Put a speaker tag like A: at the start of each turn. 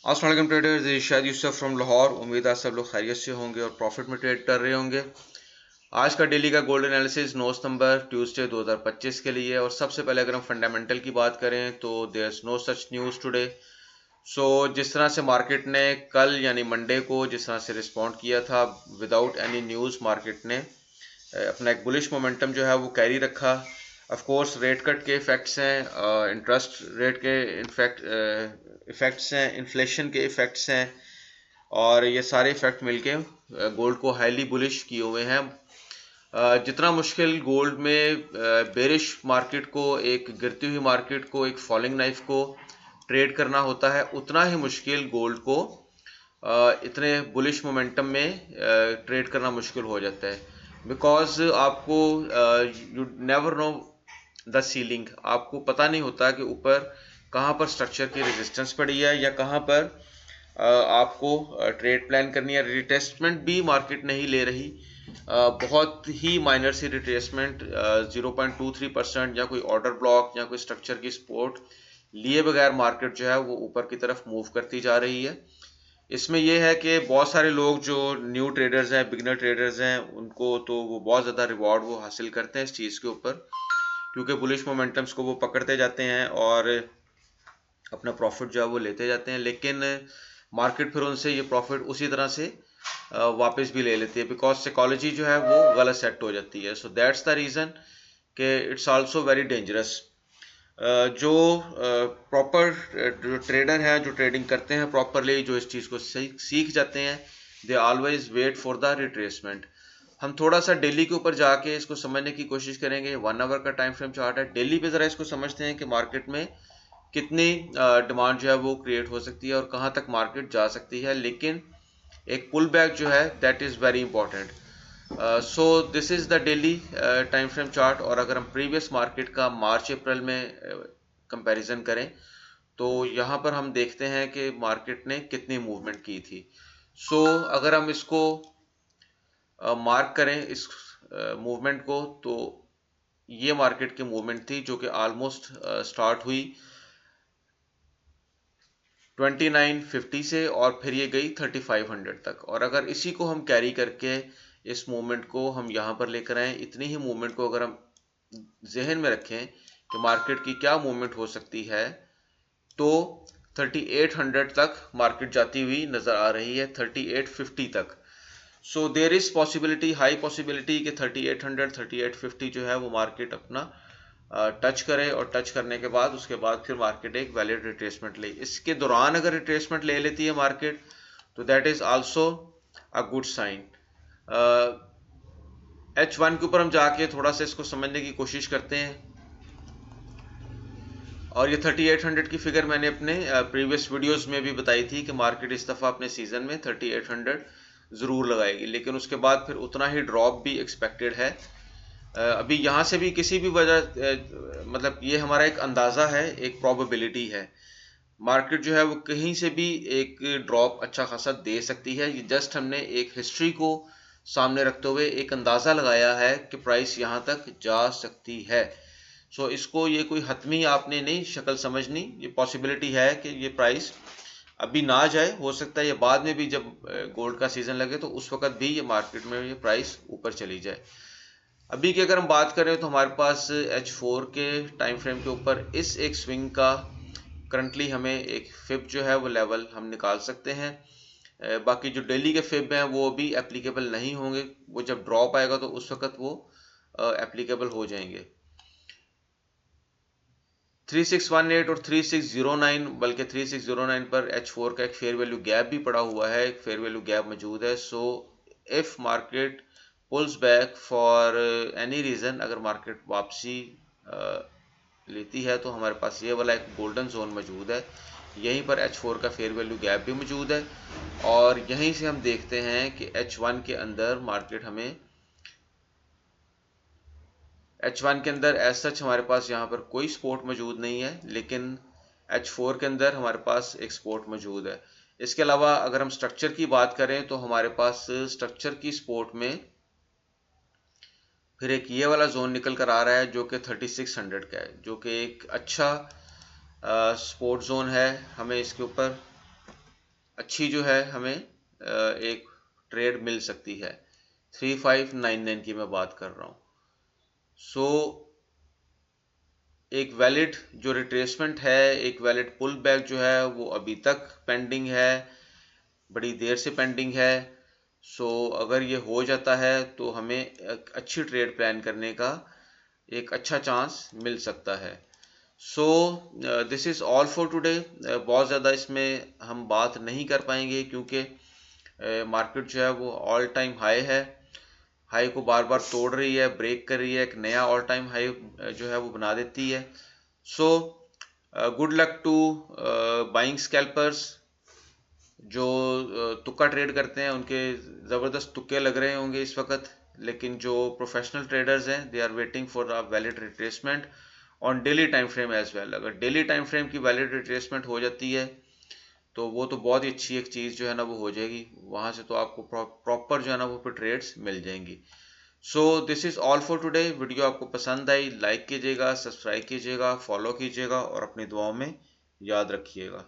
A: अस्सलाम वालेकुम ट्रेडर्स, ये शायद यूसुफ फ्रॉम लाहौर। उम्मीद है सब लोग खैरियत से होंगे और प्रॉफिट में ट्रेड कर रहे होंगे। आज का डेली का गोल्ड एनालिसिस 9 सितंबर ट्यूसडे 2025 के लिए। और सबसे पहले अगर हम फंडामेंटल की बात करें तो there is no such news today. So जिस तरह से मार्केट ने कल यानी मंडे को जिस तरह से रिस्पॉन्ड किया था विदाउट एनी न्यूज़, मार्केट ने अपना एक बुलिश मोमेंटम जो है वो कैरी रखा। ऑफ कोर्स रेट कट के इफेक्ट्स हैं, इंटरेस्ट रेट के इफेक्ट्स हैं, इन्फ्लेशन के इफेक्ट्स हैं, और ये सारे इफेक्ट मिलके गोल्ड को हाईली बुलिश किए हुए हैं। जितना मुश्किल गोल्ड में बेरिश मार्केट को, एक गिरती हुई मार्केट को, एक फॉलिंग नाइफ को ट्रेड करना होता है, उतना ही मुश्किल गोल्ड को इतने बुलिश मोमेंटम में ट्रेड करना मुश्किल हो जाता है। बिकॉज आपको you never know the ceiling, आपको पता नहीं होता कि ऊपर कहाँ पर स्ट्रक्चर की रेजिस्टेंस पड़ी है या कहाँ पर आपको ट्रेड प्लान करनी है। रिटेस्टमेंट भी मार्केट नहीं ले रही, बहुत ही माइनर सी रिट्रेसमेंट 0.23% या कोई ऑर्डर ब्लॉक या कोई स्ट्रक्चर की सपोर्ट लिए बगैर मार्केट जो है वो ऊपर की तरफ मूव करती जा रही है। इसमें यह है कि बहुत सारे लोग जो न्यू ट्रेडर्स हैं, बिगनर ट्रेडर्स हैं, उनको तो वो बहुत ज़्यादा रिवॉर्ड वो हासिल करते हैं इस चीज़ के ऊपर, क्योंकि बुलिश मोमेंटम्स को वो पकड़ते जाते हैं और अपना प्रॉफिट जो है वो लेते जाते हैं। लेकिन मार्केट फिर उनसे ये प्रॉफिट उसी तरह से वापस भी ले लेती है, बिकॉज साइकोलॉजी जो है वो गलत सेट हो जाती है। सो दैट्स द रीज़न कि इट्स आल्सो वेरी डेंजरस। जो प्रॉपर जो ट्रेडर हैं, जो ट्रेडिंग करते हैं प्रॉपरली, जो इस चीज़ को सीख जाते हैं, they always wait for the retracement. हम थोड़ा सा डेली के ऊपर जाके इसको समझने की कोशिश करेंगे। 1 आवर का टाइम फ्रेम चार्ट है। डेली पे ज़रा इसको समझते हैं कि मार्केट में कितनी डिमांड जो है वो क्रिएट हो सकती है और कहाँ तक मार्केट जा सकती है। लेकिन एक पुल बैक जो है that is very important. So this is the daily time frame chart. और अगर हम प्रीवियस मार्केट का मार्च अप्रैल में कंपैरिजन करें तो यहाँ पर हम देखते हैं कि मार्केट ने कितनी मूवमेंट की थी। सो अगर हम इसको मार्क करें इस मूवमेंट को, तो ये मार्केट की मूवमेंट थी जो कि ऑलमोस्ट स्टार्ट हुई 2950 से और फिर ये गई 3500 तक। और अगर इसी को हम कैरी करके इस मूवमेंट को हम यहाँ पर लेकर आए, इतनी ही मूवमेंट को अगर हम जहन में रखें कि मार्केट की क्या मूवमेंट हो सकती है, तो 3800 तक मार्केट जाती हुई नजर आ रही है, 3850 तक। So there is possibility, high possibility कि 3800 3850 जो है वो मार्केट अपना टच करे, और टच करने के बाद उसके बाद फिर मार्केट एक वैलिड रिट्रेसमेंट ले। इसके दौरान अगर रिट्रेसमेंट ले लेती है मार्केट तो that is also a good sign. H1 के ऊपर हम जाके थोड़ा सा इसको समझने की कोशिश करते हैं। और ये 3800 की फिगर मैंने अपने प्रीवियस वीडियोस में भी बताई थी कि मार्केट इस दफ़ा अपने सीजन में 3800 ज़रूर लगाएगी, लेकिन उसके बाद फिर उतना ही ड्रॉप भी एक्सपेक्टेड है। अभी यहाँ से भी किसी भी वजह मतलब ये हमारा एक अंदाज़ा है, एक प्रोबेबिलिटी है। मार्केट जो है वो कहीं से भी एक ड्रॉप अच्छा खासा दे सकती है। ये जस्ट हमने एक हिस्ट्री को सामने रखते हुए एक अंदाज़ा लगाया है कि प्राइस यहाँ तक जा सकती है। सो इसको ये कोई हतमी आपने नहीं शक्ल समझनी, ये पॉसिबिलिटी है कि ये प्राइस अभी ना जाए, हो सकता है ये बाद में भी जब गोल्ड का सीजन लगे तो उस वक्त भी ये मार्केट में ये प्राइस ऊपर चली जाए। अभी की अगर हम बात करें तो हमारे पास H4 के टाइम फ्रेम के ऊपर इस एक स्विंग का करंटली हमें एक फिब जो है वो लेवल हम निकाल सकते हैं। बाकी जो डेली के फिब हैं वो भी एप्लीकेबल नहीं होंगे, वो जब ड्रॉप आएगा तो उस वक्त वो एप्लीकेबल हो जाएंगे। 3618 और 3609, बल्कि 3609 पर H4 का एक फेयर वैल्यू गैप भी पड़ा हुआ है, एक फेयर वैल्यू गैप मौजूद है। So if market pulls back for any reason, अगर मार्केट वापसी लेती है तो हमारे पास ये वाला एक गोल्डन जोन मौजूद है। यहीं पर H4 का फेयर वैल्यू गैप भी मौजूद है, और यहीं से हम देखते हैं कि H1 के अंदर मार्केट हमें H1 के अंदर एज सच हमारे पास यहाँ पर कोई सपोर्ट मौजूद नहीं है, लेकिन H4 के अंदर हमारे पास एक सपोर्ट मौजूद है। इसके अलावा अगर हम स्ट्रक्चर की बात करें तो हमारे पास स्ट्रक्चर की सपोर्ट में फिर एक ये वाला जोन निकल कर आ रहा है जो कि 3600 का है, जो कि एक अच्छा सपोर्ट जोन है। हमें इसके ऊपर अच्छी जो है हमें एक ट्रेड मिल सकती है। 3599 की मैं बात कर रहा हूँ। सो एक वैलिड जो रिट्रेसमेंट है, एक वैलिड पुल बैक जो है वो अभी तक पेंडिंग है, बड़ी देर से पेंडिंग है। सो अगर ये हो जाता है तो हमें एक अच्छी ट्रेड प्लान करने का एक अच्छा चांस मिल सकता है। So this is all for today. बहुत ज़्यादा इसमें हम बात नहीं कर पाएंगे क्योंकि मार्केट जो है वो ऑल टाइम हाई है, हाई को बार बार तोड़ रही है, ब्रेक कर रही है, एक नया ऑल टाइम हाई जो है वो बना देती है। So good luck to buying scalpers. जो तुक्का ट्रेड करते हैं उनके ज़बरदस्त तुक्के लग रहे होंगे इस वक्त, लेकिन जो प्रोफेशनल ट्रेडर्स हैं they are waiting for a valid retracement on daily time frame as well. अगर डेली टाइम फ्रेम की वैलिड रिट्रेसमेंट हो जाती है तो वो तो बहुत ही अच्छी एक चीज़ जो है ना वो हो जाएगी, वहाँ से तो आपको प्रॉपर जो है ना वो फिर ट्रेड्स मिल जाएंगी। So this is all for today. Video आपको पसंद आई, लाइक कीजिएगा, सब्सक्राइब कीजिएगा, फॉलो कीजिएगा और अपनी दुआओं में याद रखिएगा।